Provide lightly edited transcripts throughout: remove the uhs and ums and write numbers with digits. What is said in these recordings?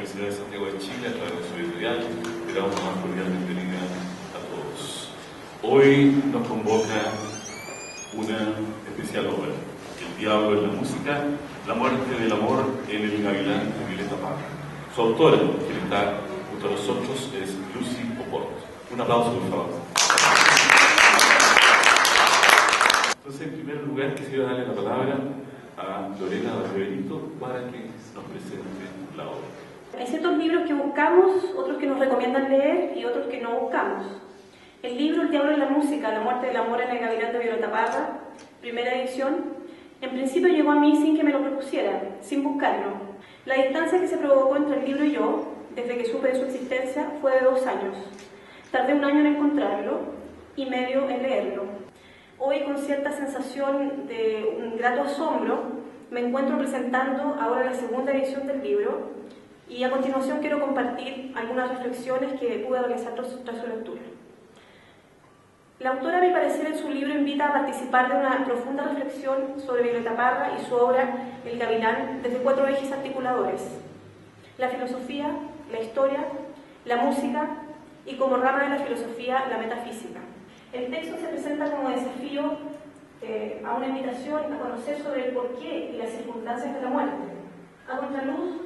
Universidad de Santiago de Chile a través de su editorial. Le damos una más cordial bienvenida a todos. Hoy nos convoca una especial obra, El diablo en la música, la muerte del amor en el gavilán de Violeta Parra. Su autora, quien está junto a nosotros, es Lucy Oporto. Un aplauso, por favor. Entonces, en primer lugar, quisiera darle la palabra a Lorena Barberito para que nos presente la obra. Hay ciertos libros que buscamos, otros que nos recomiendan leer y otros que no buscamos. El libro El diablo en la música, la muerte del amor en el gavilán de Violeta Parra, primera edición, en principio llegó a mí sin que me lo propusiera, sin buscarlo. La distancia que se provocó entre el libro y yo, desde que supe de su existencia, fue de 2 años. Tardé 1 año en encontrarlo y medio en leerlo. Hoy, con cierta sensación de un grato asombro, me encuentro presentando ahora la segunda edición del libro y a continuación quiero compartir algunas reflexiones que pude realizar tras su lectura. La autora, a mi parecer, en su libro invita a participar de una profunda reflexión sobre Violeta Parra y su obra El gavilán desde 4 ejes articuladores: la filosofía, la historia, la música y, como rama de la filosofía, la metafísica. El texto se presenta como desafío a una invitación a conocer sobre el porqué y las circunstancias de la muerte. A contraluz,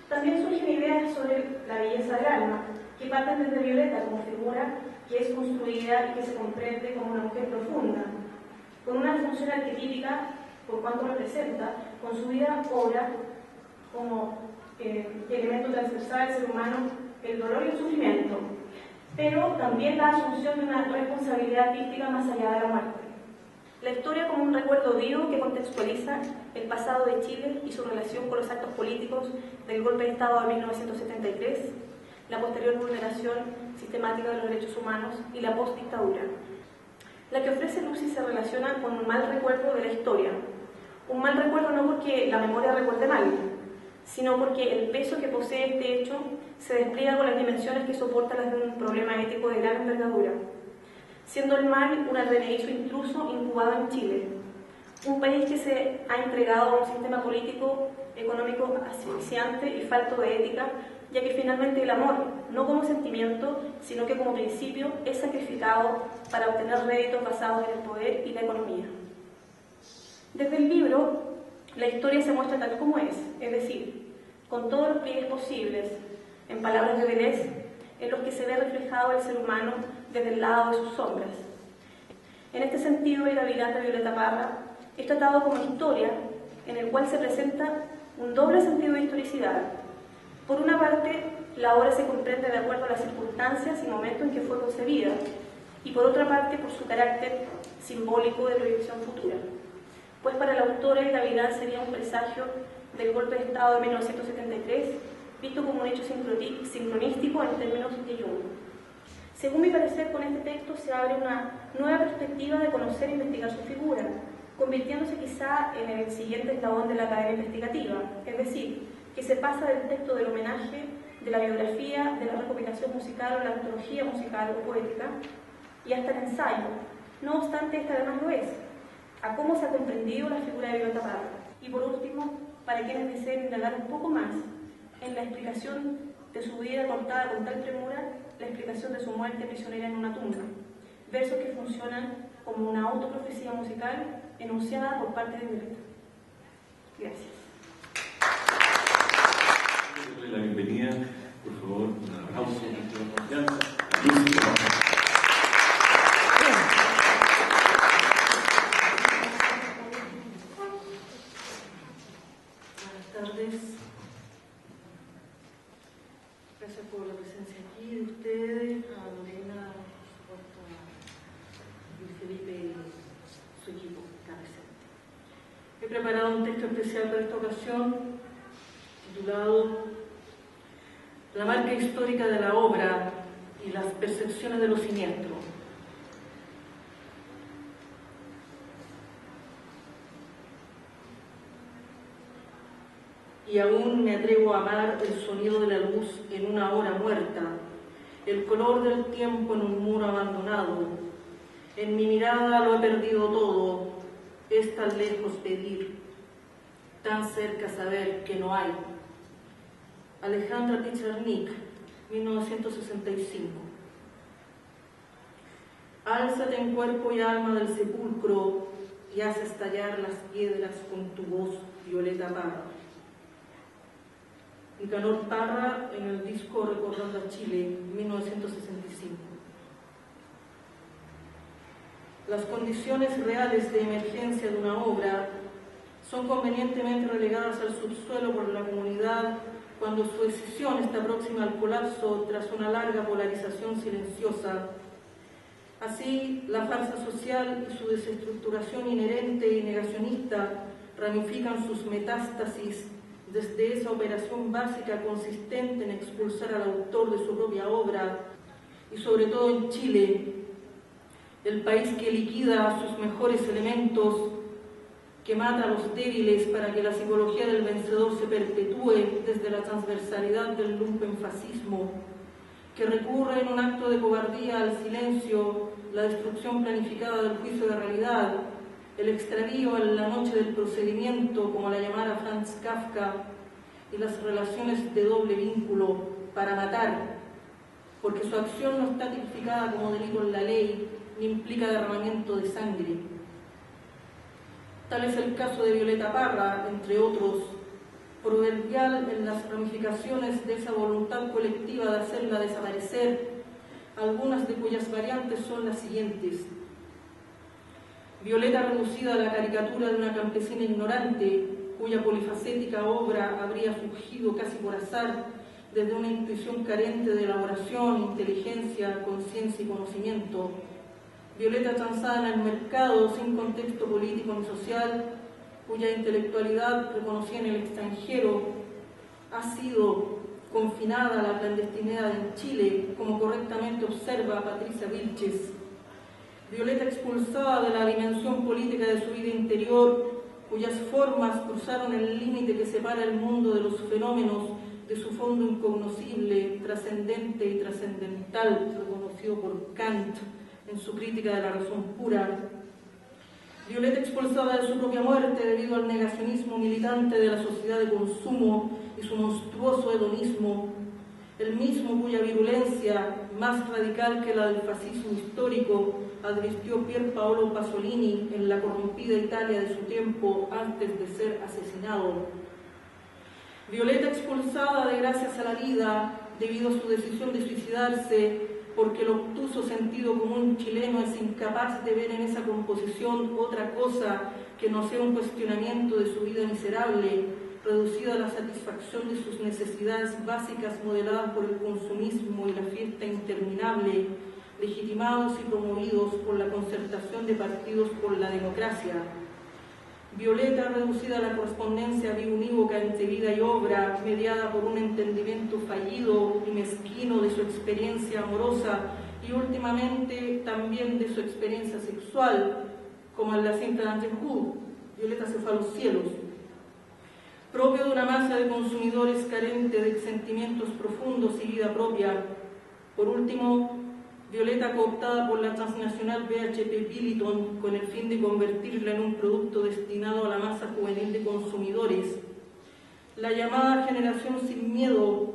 también surgen ideas sobre la belleza del alma, que parten desde Violeta como figura que es construida y que se comprende como una mujer profunda, con una función arquetípica por cuanto representa, con su vida obra como elemento transversal del ser humano, el dolor y el sufrimiento, pero también la asunción de una responsabilidad artística más allá de la muerte. La historia como un recuerdo vivo que contextualiza el pasado de Chile y su relación con los actos políticos del golpe de Estado de 1973, la posterior vulneración sistemática de los derechos humanos y la postdictadura. La que ofrece Lucy se relaciona con un mal recuerdo de la historia. Un mal recuerdo no porque la memoria recuerde mal, sino porque el peso que posee este hecho se despliega con las dimensiones que soporta las de un problema ético de gran envergadura, siendo el mal un advenedizo intruso incubado en Chile, un país que se ha entregado a un sistema político, económico asfixiante y falto de ética, ya que finalmente el amor, no como sentimiento, sino que como principio, es sacrificado para obtener réditos basados en el poder y la economía. Desde el libro, la historia se muestra tal como es decir, con todos los pliegues posibles, en palabras de Deleuze, en los que se ve reflejado el ser humano desde el lado de sus sombras. En este sentido, El gavilán de Violeta Parra es tratado como historia, en el cual se presenta un doble sentido de historicidad. Por una parte, la obra se comprende de acuerdo a las circunstancias y momento en que fue concebida, y por otra parte, por su carácter simbólico de proyección futura. Pues para la autora, El gavilán sería un presagio del golpe de Estado de 1973, visto como un hecho sincronístico en términos de Jung. Según mi parecer, con este texto se abre una nueva perspectiva de conocer e investigar su figura, convirtiéndose quizá en el siguiente eslabón de la cadena investigativa, es decir, que se pasa del texto del homenaje, de la biografía, de la recopilación musical o la antología musical o poética, y hasta el ensayo. No obstante, esta además lo es, a cómo se ha comprendido la figura de Violeta Parra. Y por último, para quienes deseen indagar un poco más en la explicación de su vida contada con tal premura, la explicación de su muerte prisionera en una tumba, versos que funcionan como una autoprofecía musical enunciada por parte de Violeta. Gracias. La bienvenida, por favor, un aplauso. Buenas tardes. Gracias por la presencia aquí de ustedes, a Lorena, por supuesto, a Luis Felipe y su equipo que está presente. He preparado un texto especial para esta ocasión, titulado La marca histórica de la obra y las percepciones de lo siniestro. Y aún me atrevo a amar el sonido de la luz en una hora muerta, el color del tiempo en un muro abandonado. En mi mirada lo he perdido todo, es tan lejos pedir, tan cerca saber que no hay. Alejandra Pizarnik, 1965. Álzate en cuerpo y alma del sepulcro y haz estallar las piedras con tu voz, Violeta Parra. Nicanor Parra en el disco Recordando a Chile, 1965. Las condiciones reales de emergencia de una obra son convenientemente relegadas al subsuelo por la comunidad cuando su decisión está próxima al colapso tras una larga polarización silenciosa. Así, la farsa social y su desestructuración inherente y negacionista ramifican sus metástasis desde esa operación básica consistente en expulsar al autor de su propia obra y sobre todo en Chile, el país que liquida a sus mejores elementos, que mata a los débiles para que la psicología del vencedor se perpetúe desde la transversalidad del lumpenfascismo, que recurre en un acto de cobardía al silencio, la destrucción planificada del juicio de realidad, el extravío en la noche del procedimiento, como la llamara Franz Kafka, y las relaciones de doble vínculo para matar, porque su acción no está tipificada como delito en la ley, ni implica derramamiento de sangre. Tal es el caso de Violeta Parra, entre otros, proverbial en las ramificaciones de esa voluntad colectiva de hacerla desaparecer, algunas de cuyas variantes son las siguientes. Violeta reducida a la caricatura de una campesina ignorante, cuya polifacética obra habría surgido casi por azar desde una intuición carente de elaboración, inteligencia, conciencia y conocimiento. Violeta transada en el mercado sin contexto político ni social, cuya intelectualidad reconocida en el extranjero ha sido confinada a la clandestinidad en Chile, como correctamente observa Patricia Vilches. Violeta expulsada de la dimensión política de su vida interior, cuyas formas cruzaron el límite que separa el mundo de los fenómenos de su fondo incognoscible, trascendente y trascendental, reconocido por Kant en su crítica de la razón pura. Violeta expulsada de su propia muerte debido al negacionismo militante de la sociedad de consumo y su monstruoso hedonismo, el mismo cuya virulencia, más radical que la del fascismo histórico, advirtió Pier Paolo Pasolini en la corrompida Italia de su tiempo antes de ser asesinado. Violeta expulsada de gracias a la vida debido a su decisión de suicidarse, porque el obtuso sentido común chileno es incapaz de ver en esa composición otra cosa que no sea un cuestionamiento de su vida miserable, reducida a la satisfacción de sus necesidades básicas modeladas por el consumismo y la fiesta interminable, legitimados y promovidos por la concertación de partidos por la democracia. Violeta reducida a la correspondencia biunívoca entre vida y obra, mediada por un entendimiento fallido y mezquino de su experiencia amorosa y últimamente también de su experiencia sexual, como en la cinta de André Hood, Violeta se fue a los cielos. Propio de una masa de consumidores carente de sentimientos profundos y vida propia. Por último, Violeta cooptada por la transnacional BHP Billiton con el fin de convertirla en un producto destinado a la masa juvenil de consumidores. La llamada generación sin miedo,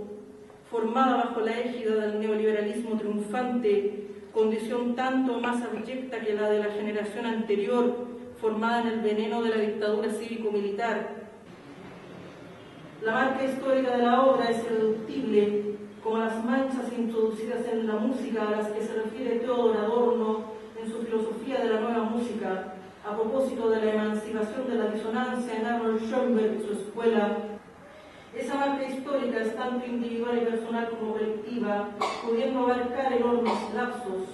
formada bajo la égida del neoliberalismo triunfante, condición tanto más abyecta que la de la generación anterior, formada en el veneno de la dictadura cívico-militar. La marca histórica de la obra es irreductible, como las manchas introducidas en la música a las que se refiere Theodor Adorno en su filosofía de la nueva música, a propósito de la emancipación de la disonancia en Arnold Schoenberg y su escuela. Esa marca histórica es tanto individual y personal como colectiva, pudiendo abarcar enormes lapsos.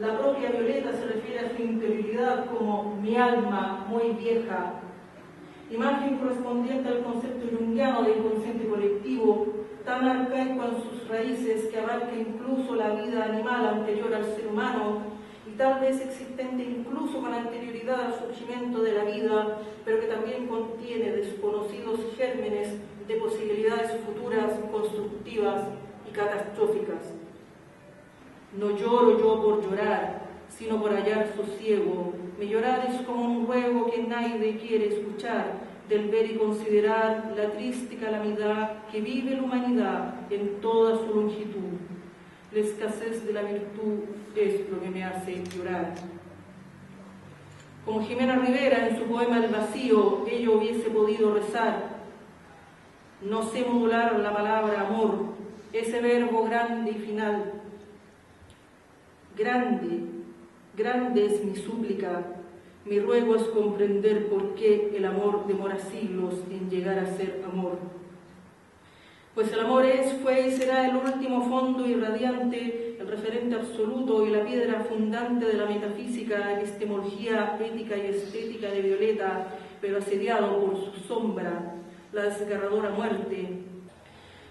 La propia Violeta se refiere a su interioridad como mi alma muy vieja, imagen correspondiente al concepto junguiano de inconsciente colectivo, tan arcaico en sus raíces que abarca incluso la vida animal anterior al ser humano y tal vez existente incluso con anterioridad al surgimiento de la vida, pero que también contiene desconocidos gérmenes de posibilidades futuras, constructivas y catastróficas. No lloro yo por llorar, sino por hallar sosiego. Mi llorar es como un ruego que nadie quiere escuchar, del ver y considerar la triste calamidad que vive la humanidad en toda su longitud. La escasez de la virtud es lo que me hace llorar. Como Jimena Rivera en su poema El vacío, ella hubiese podido rezar: no sé modular la palabra amor, ese verbo grande y final. Grande, grande es mi súplica, mi ruego es comprender por qué el amor demora siglos en llegar a ser amor. Pues el amor es, fue y será el último fondo irradiante, el referente absoluto y la piedra fundante de la metafísica, epistemología ética y estética de Violeta, pero asediado por su sombra, la desgarradora muerte.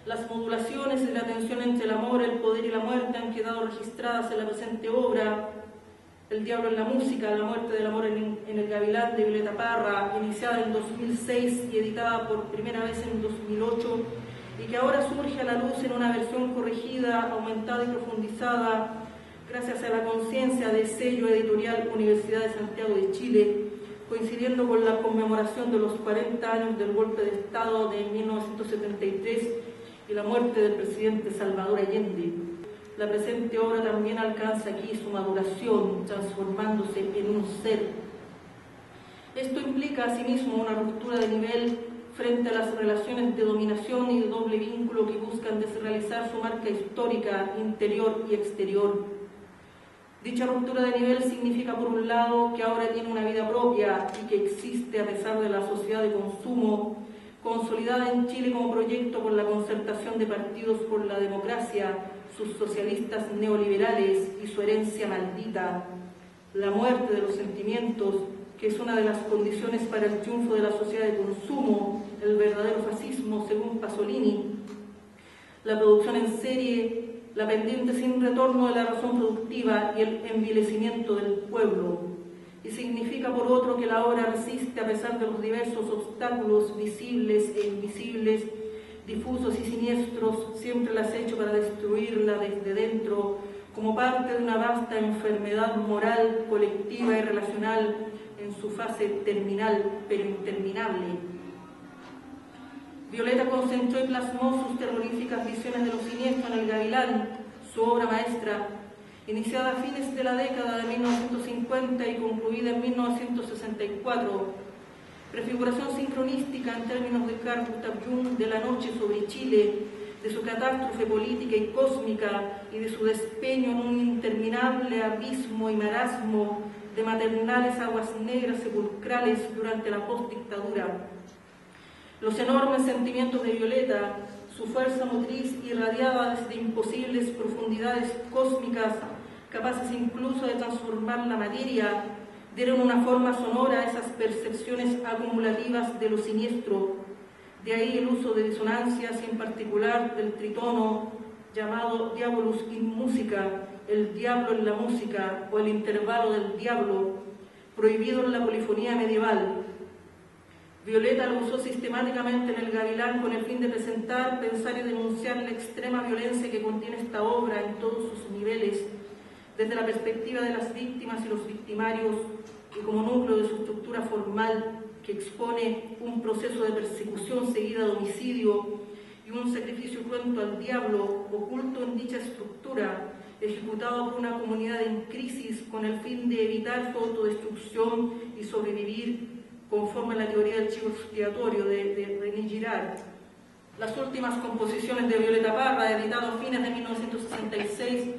Las modulaciones de la tensión entre el amor, el poder y la muerte han quedado registradas en la presente obra. El diablo en la música, la muerte del amor en el Gavilán de Violeta Parra, iniciada en 2006 y editada por primera vez en 2008, y que ahora surge a la luz en una versión corregida, aumentada y profundizada, gracias a la conciencia del sello editorial Universidad de Santiago de Chile, coincidiendo con la conmemoración de los 40 años del golpe de Estado de 1973 y la muerte del presidente Salvador Allende. La presente obra también alcanza aquí su maduración, transformándose en un ser. Esto implica asimismo una ruptura de nivel frente a las relaciones de dominación y de doble vínculo que buscan desrealizar su marca histórica, interior y exterior. Dicha ruptura de nivel significa, por un lado, que ahora tiene una vida propia y que existe a pesar de la sociedad de consumo, consolidada en Chile como proyecto por la concertación de partidos por la democracia, sus socialistas neoliberales y su herencia maldita, la muerte de los sentimientos, que es una de las condiciones para el triunfo de la sociedad de consumo, el verdadero fascismo según Pasolini, la producción en serie, la pendiente sin retorno de la razón productiva y el envilecimiento del pueblo. Y significa, por otro, que la obra resiste a pesar de los diversos obstáculos visibles e invisibles, difusos y siniestros, siempre las ha hecho para destruirla desde dentro, como parte de una vasta enfermedad moral, colectiva y relacional en su fase terminal, pero interminable. Violeta concentró y plasmó sus terroríficas visiones de lo siniestro en El Gavilán, su obra maestra, iniciada a fines de la década de 1950 y concluida en 1964, prefiguración sincronística en términos de Carl Gustav Jung de la noche sobre Chile, de su catástrofe política y cósmica y de su despeño en un interminable abismo y marasmo de maternales aguas negras sepulcrales durante la postdictadura. Los enormes sentimientos de Violeta, su fuerza motriz irradiada desde imposibles profundidades cósmicas, capaces incluso de transformar la materia, dieron una forma sonora a esas percepciones acumulativas de lo siniestro. De ahí el uso de disonancias y en particular del tritono llamado diabolus in musica, el diablo en la música o el intervalo del diablo, prohibido en la polifonía medieval. Violeta lo usó sistemáticamente en El Gavilán con el fin de presentar, pensar y denunciar la extrema violencia que contiene esta obra en todos sus niveles, desde la perspectiva de las víctimas y los victimarios, y como núcleo de su estructura formal que expone un proceso de persecución seguida de homicidio y un sacrificio cruento al diablo oculto en dicha estructura, ejecutado por una comunidad en crisis con el fin de evitar su autodestrucción y sobrevivir conforme a la teoría del chivo expiatorio de René Girard. Las últimas composiciones de Violeta Parra, editado a fines de 1966,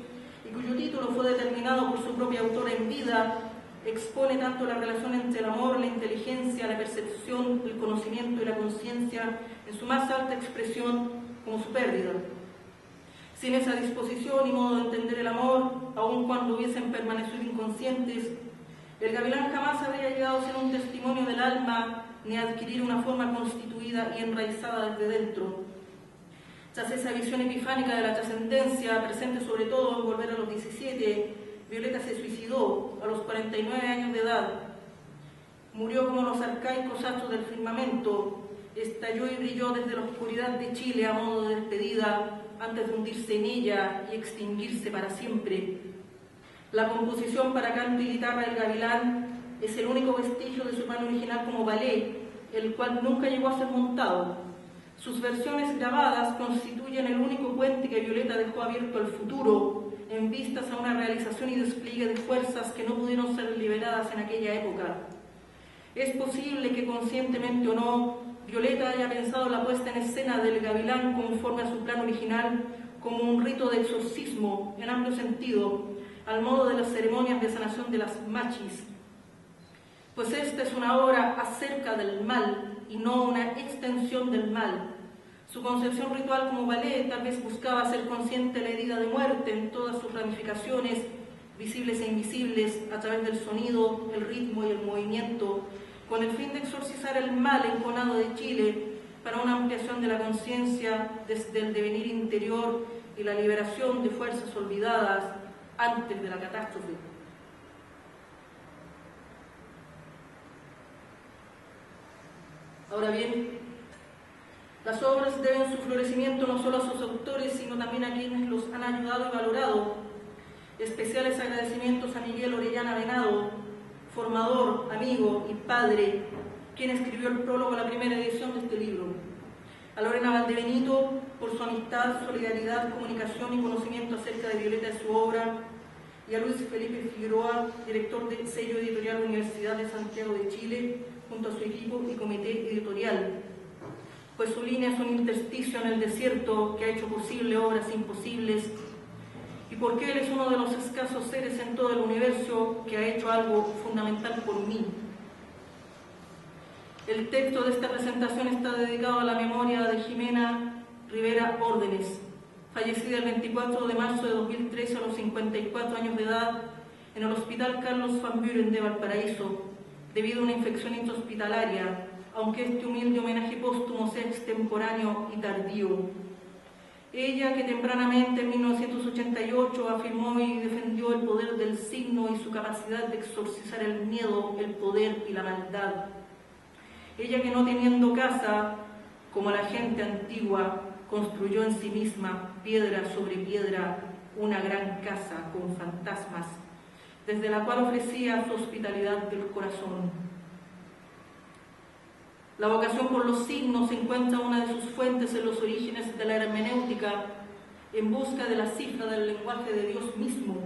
y cuyo título fue determinado por su propia autora en vida, expone tanto la relación entre el amor, la inteligencia, la percepción, el conocimiento y la conciencia en su más alta expresión como su pérdida. Sin esa disposición y modo de entender el amor, aun cuando hubiesen permanecido inconscientes, El Gavilán jamás habría llegado a ser un testimonio del alma ni a adquirir una forma constituida y enraizada desde dentro. Tras esa visión epifánica de la trascendencia, presente sobre todo en Volver a los 17, Violeta se suicidó a los 49 años de edad. Murió como los arcaicos astros del firmamento, estalló y brilló desde la oscuridad de Chile a modo de despedida, antes de hundirse en ella y extinguirse para siempre. La composición para canto y guitarra del Gavilán es el único vestigio de su plan original como ballet, el cual nunca llegó a ser montado. Sus versiones grabadas constituyen el único puente que Violeta dejó abierto al futuro, en vistas a una realización y despliegue de fuerzas que no pudieron ser liberadas en aquella época. Es posible que, conscientemente o no, Violeta haya pensado la puesta en escena del gavilán conforme a su plan original como un rito de exorcismo, en amplio sentido, al modo de las ceremonias de sanación de las machis, pues esta es una obra acerca del mal y no una extensión del mal. Su concepción ritual como ballet tal vez buscaba hacer consciente la herida de muerte en todas sus ramificaciones, visibles e invisibles, a través del sonido, el ritmo y el movimiento, con el fin de exorcizar el mal enconado de Chile para una ampliación de la conciencia desde el devenir interior y la liberación de fuerzas olvidadas antes de la catástrofe. Ahora bien, las obras deben su florecimiento no solo a sus autores, sino también a quienes los han ayudado y valorado. Especiales agradecimientos a Miguel Orellana Venado, formador, amigo y padre, quien escribió el prólogo a la primera edición de este libro. A Lorena Valdebenito por su amistad, solidaridad, comunicación y conocimiento acerca de Violeta y su obra, y a Luis Felipe Figueroa, director del sello editorial Universidad de Santiago de Chile, junto a su equipo y comité editorial, pues su línea es un intersticio en el desierto que ha hecho posible obras imposibles, y porque él es uno de los escasos seres en todo el universo que ha hecho algo fundamental por mí. El texto de esta presentación está dedicado a la memoria de Jimena Rivera Órdenes, fallecida el 24 de marzo de 2013 a los 54 años de edad en el Hospital Carlos Van Buren de Valparaíso, debido a una infección intrahospitalaria, aunque este humilde homenaje póstumo sea extemporáneo y tardío. Ella, que tempranamente en 1988 afirmó y defendió el poder del signo y su capacidad de exorcizar el miedo, el poder y la maldad. Ella que, no teniendo casa, como la gente antigua, construyó en sí misma, piedra sobre piedra, una gran casa con fantasmas, desde la cual ofrecía su hospitalidad del corazón. La vocación por los signos encuentra una de sus fuentes en los orígenes de la hermenéutica, en busca de la cifra del lenguaje de Dios mismo.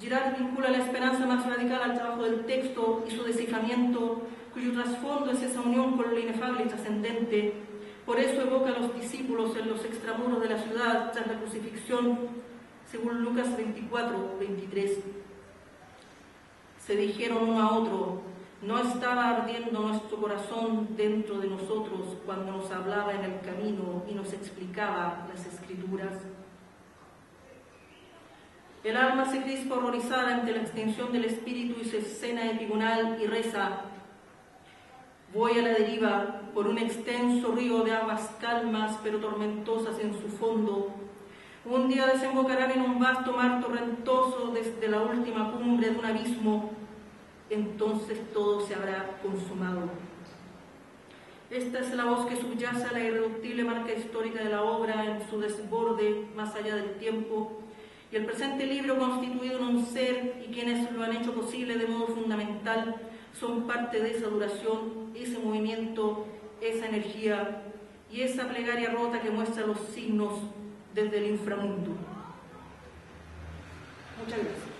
Girard vincula la esperanza más radical al trabajo del texto y su desciframiento, cuyo trasfondo es esa unión con lo inefable y trascendente. Por eso evoca a los discípulos en los extramuros de la ciudad tras la crucifixión, según Lucas 24:23. Se dijeron uno a otro: ¿no estaba ardiendo nuestro corazón dentro de nosotros cuando nos hablaba en el camino y nos explicaba las Escrituras? El alma se crispa horrorizada ante la extinción del espíritu y su escena epigonal y reza: voy a la deriva por un extenso río de aguas calmas pero tormentosas en su fondo. Un día desembocarán en un vasto mar torrentoso desde la última cumbre de un abismo. Entonces todo se habrá consumado. Esta es la voz que subyace a la irreductible marca histórica de la obra en su desborde más allá del tiempo, y el presente libro, constituido en un ser, y quienes lo han hecho posible de modo fundamental, son parte de esa duración, ese movimiento, esa energía y esa plegaria rota que muestra los signos desde el inframundo. Muchas gracias.